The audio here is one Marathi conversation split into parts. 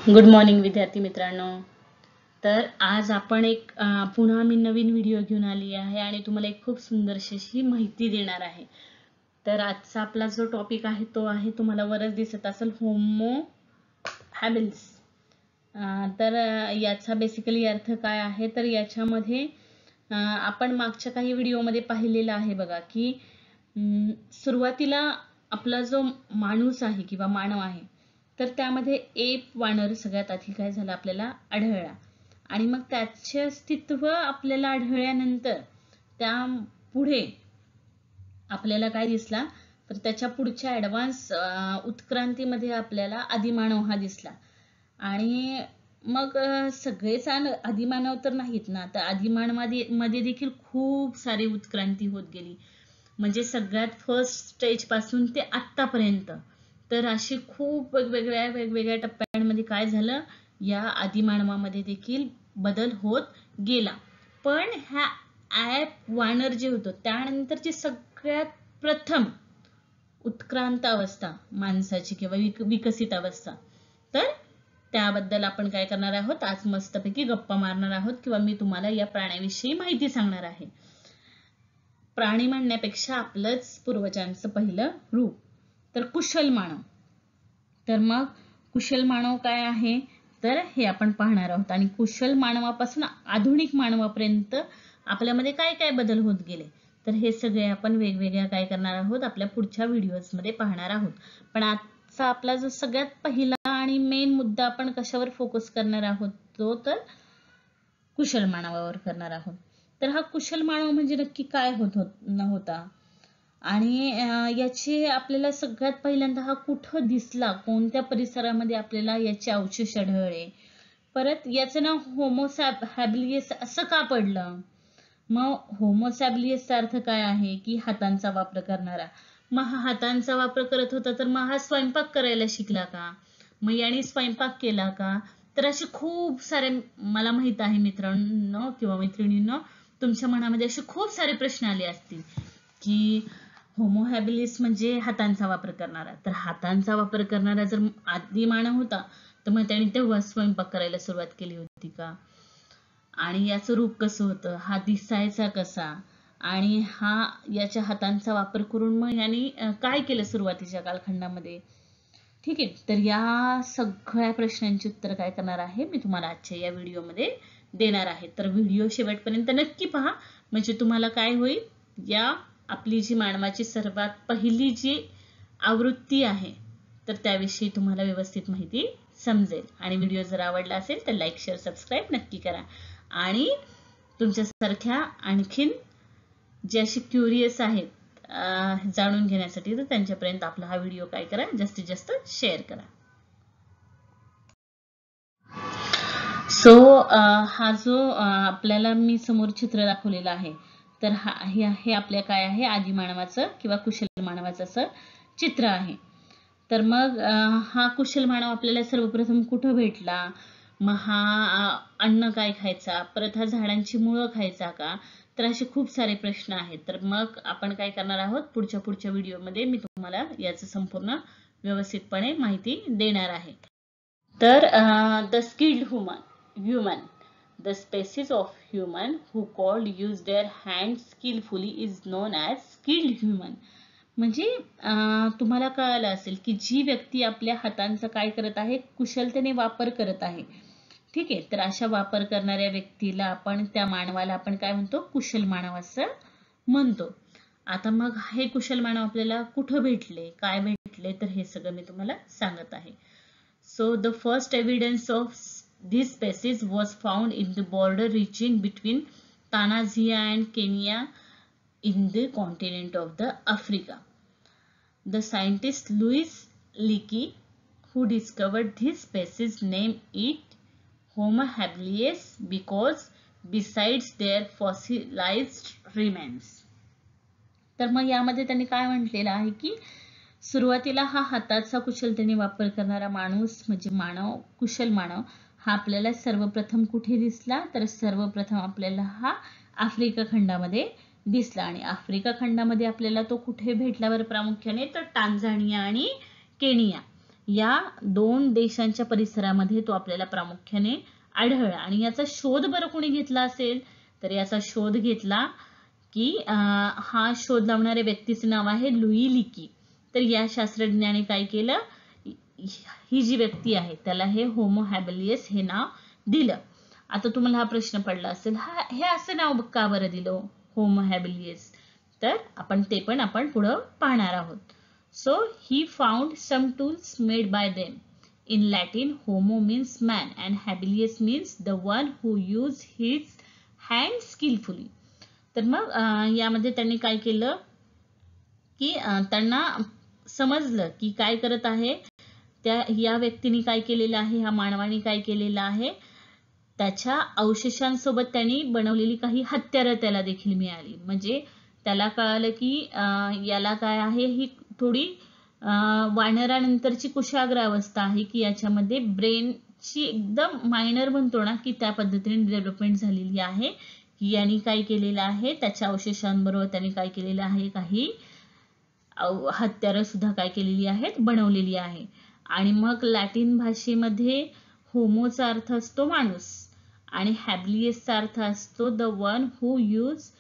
गुड मॉर्निंग विद्यार्थी मित्रांनो. तर आज आपण एक पुन्हा मी नवीन व्हिडिओ घेऊन आली आहे आणि तुम्हाला एक खूप सुंदरशी अशी माहिती देणार आहे. तर आजचा आपला जो टॉपिक आहे तो आहे, तुम्हाला वरच दिसत असेल, होमो हॅबिल्स. तर याचा बेसिकली अर्थ काय आहे, तर याच्यामध्ये आपण मागच्या काही व्हिडिओमध्ये पाहिलेलं आहे बघा की सुरुवातीला आपला जो माणूस आहे किंवा मानव आहे, तर त्यामध्ये एप वानर सगळ्यात आधी काय झाला आपल्याला आढळला. आणि मग त्याचे अस्तित्व आपल्याला आढळल्यानंतर त्या पुढे आपल्याला काय दिसला, तर त्याच्या पुढच्या ॲडव्हान्स उत्क्रांतीमध्ये आपल्याला आदिमानव हा दिसला. आणि मग सगळेच आदिमानव तर नाहीत ना, तर आदिमानवामध्ये देखील खूप सारी उत्क्रांती होत गेली. म्हणजे सगळ्यात फर्स्ट स्टेज पासून ते आत्तापर्यंत, तर अशी खूप वेगवेगळ्या टप्प्यांमध्ये काय झालं, या आदिमानवामध्ये देखील बदल होत गेला. पण ह्या ॲप वानर जे होतं त्यानंतरची सगळ्यात प्रथम उत्क्रांत अवस्था माणसाची किंवा विकसित अवस्था, तर त्याबद्दल आपण काय करणार आहोत, आज मस्तपैकी गप्पा मारणार आहोत किंवा मी तुम्हाला या प्राण्याविषयी माहिती सांगणार आहे. प्राणी म्हणण्यापेक्षा आपलंच पूर्वजांचं पहिलं रूप, तर कुशल मानव. तर मग कुशल मानव काय आहे, तर हे आपण पाहणार आहोत. आणि कुशल मानवापासून आधुनिक मानवापर्यंत आपल्यामध्ये काय काय बदल होत गेले, तर हे सगळे आपण वेगवेगळ्या काय करणार आहोत, आपल्या पुढच्या व्हिडिओजमध्ये पाहणार आहोत. पण आजचा आपला जो सगळ्यात पहिला आणि मेन मुद्दा आपण कशावर फोकस करणार आहोत, तो तर कुशल मानवावर करणार आहोत. तर हा कुशल मानव म्हणजे नक्की काय होता आणि याचे आपल्याला सगळ्यात पहिल्यांदा हा कुठं दिसला, कोणत्या परिसरामध्ये आपल्याला याचे अवशेष आढळले, परत याचं नाव होमो हॅबिलिस असं का पडलं. मग होमो सॅबिलियसचा अर्थ काय आहे की हातांचा वापर करणारा. मग हा हातांचा वापर करत होता, तर मग हा स्वयंपाक करायला शिकला का, मग याने स्वयंपाक केला का. तर असे खूप सारे, मला माहित आहे मित्रांनो किंवा मैत्रिणींनो, तुमच्या मनामध्ये असे खूप सारे प्रश्न आले असतील की होमो हॅबिलिस म्हणजे हातांचा वापर करणारा. तर हातांचा वापर करणारा जर आदिमानव होता, तर मग त्याने तेव्हा स्वयंपाक करायला सुरुवात केली होती का, आणि याचं रूप कसं होतं, हा दिसायचा कसा, आणि हा याच्या हातांचा वापर करून मग याने काय केलं सुरुवातीच्या कालखंडामध्ये. ठीक आहे. तर या सगळ्या प्रश्नांची उत्तर काय करणार आहे मी तुम्हाला आजच्या या व्हिडिओमध्ये देणार आहे. तर व्हिडिओ शेवटपर्यंत नक्की पहा, म्हणजे तुम्हाला काय होईल, या आपली जी मानवाची सर्वात पहिली जी आवृत्ती आहे, तर त्याविषयी तुम्हाला व्यवस्थित माहिती समजेल. आणि व्हिडिओ जर आवडला असेल तर लाईक, शेअर, सबस्क्राईब नक्की करा. आणि तुमच्यासारख्या आणखीन जे अशी क्युरियस आहेत जाणून घेण्यासाठी, तर त्यांच्यापर्यंत आपला हा व्हिडिओ काय करा, जास्तीत जास्त शेअर करा. सो हा जो आपल्याला मी समोर चित्र दाखवलेलं आहे, तर हे आहे आपल्या काय आहे, आदिमानवाचं किंवा कुशल मानवाचं असं चित्र आहे. तर मग हा कुशल मानव आपल्याला सर्वप्रथम कुठं भेटला, मग हा अन्न काय खायचा, परत हा झाडांची मुळं खायचा का, तर असे खूप सारे प्रश्न आहेत. तर मग आपण काय करणार आहोत, पुढच्या व्हिडिओमध्ये मी तुम्हाला याचं संपूर्ण व्यवस्थितपणे माहिती देणार आहे. तर the skilled human, the species of human who called use their hands skillfully is known as skilled human. म्हणजे तुम्हाला कळालं असेल की जी व्यक्ती आपल्या हातांचा काय करत आहे, कुशलतेने वापर करत आहे. ठीक आहे. तर अशा वापर करणाऱ्या व्यक्तीला आपण, त्या मानवाला आपण काय म्हणतो, कुशल मानव असं म्हणतो. आता मग हे कुशल मानव आपल्याला कुठं भेटले, काय भेटले, तर हे सगळं मी तुम्हाला सांगत आहे. So the first evidence of this species was found in the border region between Tanzania and Kenya in the continent of the Africa. The scientist Louis Leakey, who discovered this species, named it Homo habilis because besides their fossilized remains. तर मग यामध्ये त्यांनी काय म्हटलेलं आहे की सुरुवातीला हा हाताचा कुशलतेने वापर करणारा माणूस म्हणजे मानव, कुशल मानव, हा आपल्याला सर्वप्रथम कुठे दिसला, तर सर्वप्रथम आपल्याला हा आफ्रिका खंडामध्ये दिसला. आणि आफ्रिका खंडामध्ये आपल्याला तो कुठे भेटला बरं प्रामुख्याने, तर टांझानिया आणि केनिया या 2 देशांच्या परिसरामध्ये तो आपल्याला प्रामुख्याने आढळला. आणि याचा शोध बरं कोणी घेतला असेल तर याचा शोध घेतला की हा शोध लावणाऱ्या व्यक्तीचे नाव आहे लुई लिकी. तर या शास्त्रज्ञाने काय केलं, ही जी व्यक्ती आहे त्याला हे होमो हॅबिलियस हे नाव दिलं. आता तुम्हाला हा प्रश्न पडला असेल, हे असं नाव का बरं दिलं होमो हॅबिलियस, तर आपण ते पण पुढे पाहणार आहोत. So he found some tools made by them. In Latin, homo means man and habilis means the one who use his hands skillfully. तर मग यामध्ये त्यांनी काय केलं की त्यांना समजलं की काय करत आहे, या व्यक्तीने काय केलेलं आहे, ह्या मानवाने काय केलेलं आहे, त्याच्या अवशेषांसोबत त्यांनी बनवलेली काही हत्यारं त्याला देखील मिळाली. म्हणजे त्याला कळालं की याला काय आहे, ही थोडी वानरानंतरची कुशाग्र अवस्था आहे की याच्यामध्ये ब्रेनची एकदम मायनर म्हणतो ना की त्या पद्धतीने डेव्हलपमेंट झालेली आहे. की यांनी काय केलेलं आहे, त्याच्या अवशेषांबरोबर त्यांनी काय केलेलं आहे, काही हत्यारं सुद्धा काय केलेली आहेत, बनवलेली आहे. आणि मग लॅटिन भाषेमध्ये होमोचा अर्थ असतो माणूस आणि हॅबिलियसचा अर्थ असतो the one who use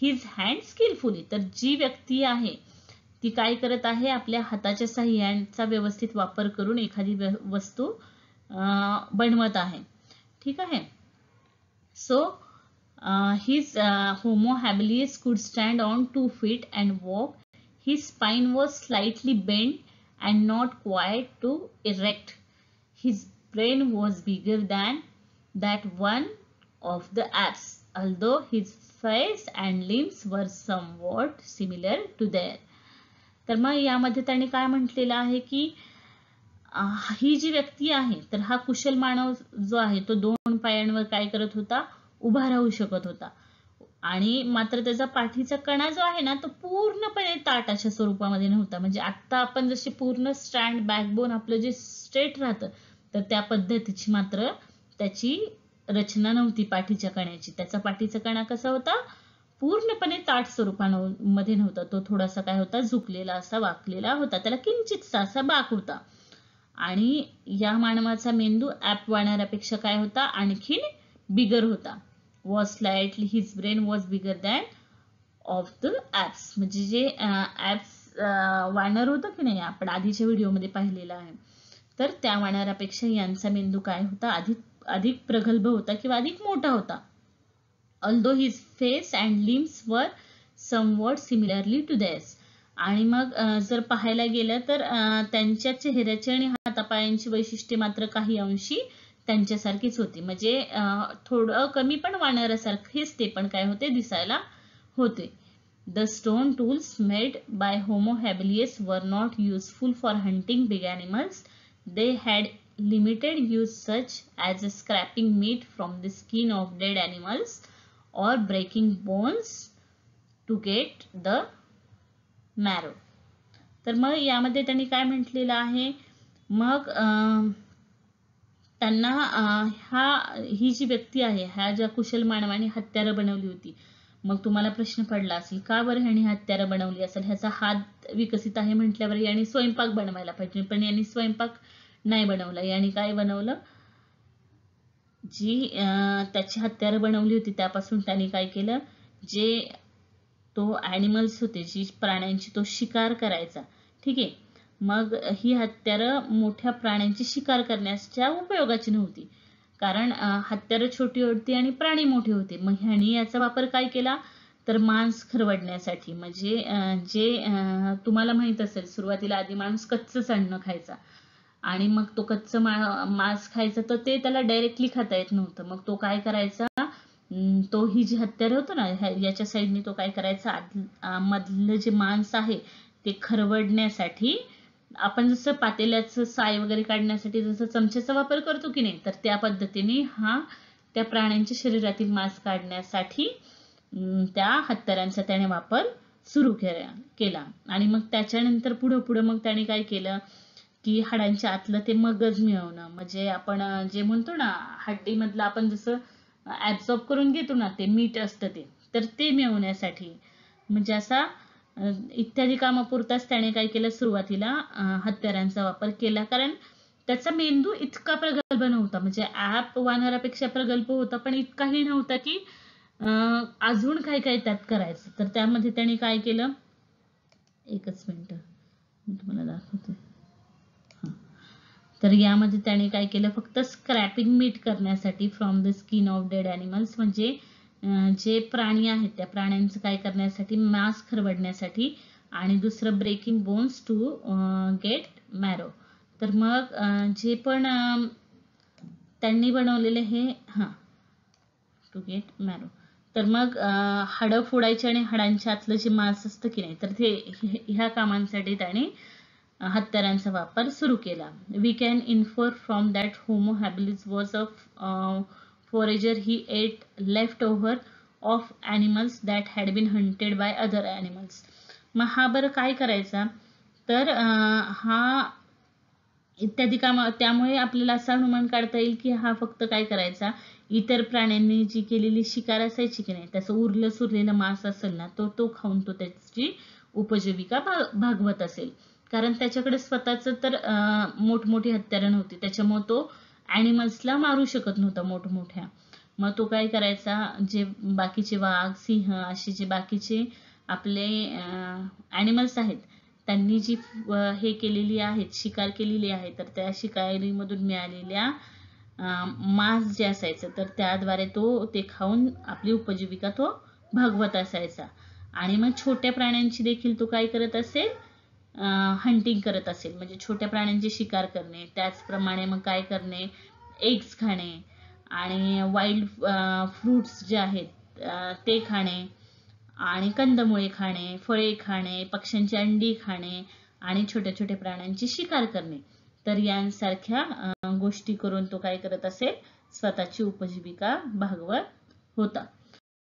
his hand skilfully. तर जी व्यक्ती आहे ती काय करत आहे, आपल्या हाताच्या साह्यांचा व्यवस्थित वापर करून एखादी वस्तू बनवत आहे. ठीक आहे. सो हिज होमो हॅबिलियस कुड stand on 2 feet and walk. His spine was slightly bent and not quite too erect. His brain was bigger than that one of the apes, although his face and limbs were somewhat similar to theirs. तर मग यामध्ये त्यांनी काय म्हटलेलं आहे की ही जी व्यक्ती आहे तर हा कुशल मानव जो आहे तो 2 पायांवर काय करत होता, उभा राहू शकत होता. आणि मात्र त्याचा पाठीचा कणा जो आहे ना तो पूर्णपणे ताटाच्या स्वरूपामध्ये नव्हता. म्हणजे आता आपण जशी पूर्ण स्टँड बॅकबोन आपलं जे स्ट्रेट राहतं तर त्या पद्धतीची मात्र त्याची रचना नव्हती पाठीच्या कण्याची. त्याचा पाठीचा कणा कसा होता, पूर्णपणे ताट स्वरूपामध्ये नव्हता. तो थोडासा काय होता, झुकलेला असा वाकलेला होता. त्याला किंचितसा असा बाक होता. आणि या मानवाचा मेंदू ऍप वानरापेक्षा काय होता, आणखीन बिगर होता. was slightly his brain was bigger than of the apes. म्हणजे जे ऍप्स वानर होतं की नाही, आपण आधीच्या व्हिडिओमध्ये पाहिलेलं आहे, तर त्या वानरापेक्षा यांचा मेंदू काय होता, अधिक प्रगल्भ होता किंवा अधिक मोठा होता. although his face and limbs were somewhat similarly to theirs. आणि मग जर पाहायला गेलं तर त्यांच्या चेहऱ्याची आणि हातापायांची वैशिष्ट्ये मात्र काही अंशी त्यांच्यासारखीच होती. म्हणजे थोडं कमी पण वानरासारखेच ते पण काय होते, दिसायला होते. The stone tools made by Homo habilis were not useful for hunting big animals. They had limited use such as scraping meat from the skin of dead animals or breaking bones to get the marrow. तर मग यामध्ये त्यांनी काय म्हटलेलं आहे, मग त्यांना ही जी व्यक्ती आहे, ह्या ज्या कुशल मानवाने हत्यारं बनवली होती. मग तुम्हाला प्रश्न पडला असेल का बरं ह्याने हत्यारं बनवली असेल, ह्याचा हात विकसित आहे म्हटल्यावर याने स्वयंपाक बनवायला पाहिजे, पण यांनी स्वयंपाक नाही बनवला. याने काय बनवलं, जी त्याची हत्यारं बनवली होती त्यापासून त्यांनी काय केलं, जे तो ॲनिमल्स होते, जी प्राण्यांची तो शिकार करायचा. ठीक आहे. मग ही हत्यारं मोठ्या प्राण्यांची शिकार करण्याच्या उपयोगाची नव्हती, कारण हत्यारं छोटी होती आणि प्राणी मोठे होते. मग ह्यानी याचा वापर काय केला, तर मांस खरवडण्यासाठी. म्हणजे जे तुम्हाला माहित असेल, सुरुवातीला आधी माणूस कच्चंच अन्न खायचा आणि मग तो कच्चं मांस खायचा, तर ते त्याला डायरेक्टली खाता येत नव्हतं. मग तो काय करायचा, तो ही जी हत्यार होतं ना याच्या साईडने तो काय करायचा, मधलं जे मांस आहे ते खरवडण्यासाठी, आपण जसं पातेल्याचं साय वगैरे काढण्यासाठी जसं चमच्याचा वापर करतो की नाही, तर त्या पद्धतीने त्या प्राण्यांच्या शरीरातील मांस काढण्यासाठी त्या हत्यारांचा त्याने वापर सुरू केला. आणि मग त्याच्यानंतर पुढं मग त्याने काय केलं की हाडांच्या आतलं ते मगज मिळवणं, म्हणजे आपण जे म्हणतो ना हड्डीमधलं आपण जसं ऍब्सॉर्ब करून घेतो ना ते मीठ असतं ते, तर ते मिळवण्यासाठी, म्हणजे असा इत्यादी कामापुरताच त्याने काय केलं, सुरुवातीला हत्यारांचा वापर केला, कारण त्याचा मेंदू इतका प्रगल्भ नव्हता, म्हणजे ऍप वानरापेक्षा प्रगल्भ होता, पण इतकाही नव्हता की अजून काय काय त्यात करायचं. तर त्यामध्ये त्याने काय केलं, एकच मिनिट मी तुम्हाला दाखवते. तर यामध्ये त्याने काय केलं, फक्त स्क्रॅपिंग मीट करण्यासाठी from the skin of dead animals, म्हणजे जे प्राणी आहेत त्या प्राण्यांचं काय करण्यासाठी, मांस खरवडण्यासाठी, आणि दुसरं breaking bones to get marrow. तर मग जे पण त्यांनी बनवलेले हे टू गेट मॅरो, तर मग हाडं फोडायचे आणि हाडांच्या आतलं जे मांस असतं की नाही, तर ते ह्या कामांसाठी त्याने हत्यारांचा वापर सुरू केला. We can infer from that Homo habilis was a forager. He ate leftover of animals that had been hunted by other animals. मग हा बरं काय करायचा, तर हा इत्यादी काम, त्यामुळे आपल्याला असं अनुमान काढता येईल की हा फक्त काय करायचा, इतर प्राण्यांनी जी केलेली शिकार असायची की नाही, त्याचं उरलं सुरलेलं मांस असेल ना, तो खाऊन तो त्याची उपजीविका भागवत असेल. कारण त्याच्याकडे स्वतःच तर मोठमोठी हत्यारं नव्हती, त्याच्यामुळे तो ॲनिमल्सला मारू शकत नव्हता मोठमोठ्या. मग तो काय करायचा, जे बाकीचे वाघ, सिंह असे जे बाकीचे आपले ॲनिमल्स आहेत, त्यांनी जी हे केलेली आहेत, शिकार केलेली आहे, तर त्या शिकारीमधून मिळालेल्या मांस जे असायचं, तर त्याद्वारे तो ते खाऊन आपली उपजीविका तो भागवत असायचा. आणि मग छोट्या प्राण्यांची देखील तो काय करत असेल, हंटिंग करत असेल, म्हणजे छोट्या प्राण्यांची शिकार करणे. त्याचप्रमाणे मग काय करणे, एग्स खाणे, आणि वाईल्ड फ्रूट्स जे आहेत ते खाणे, आणि कंदमुळे खाणे, फळे खाणे, पक्ष्यांची अंडी खाणे, आणि छोट्या छोट्या प्राण्यांची शिकार करणे. तर यांसारख्या गोष्टी करून तो काय करत असेल, स्वतःची उपजीविका भागवत होता.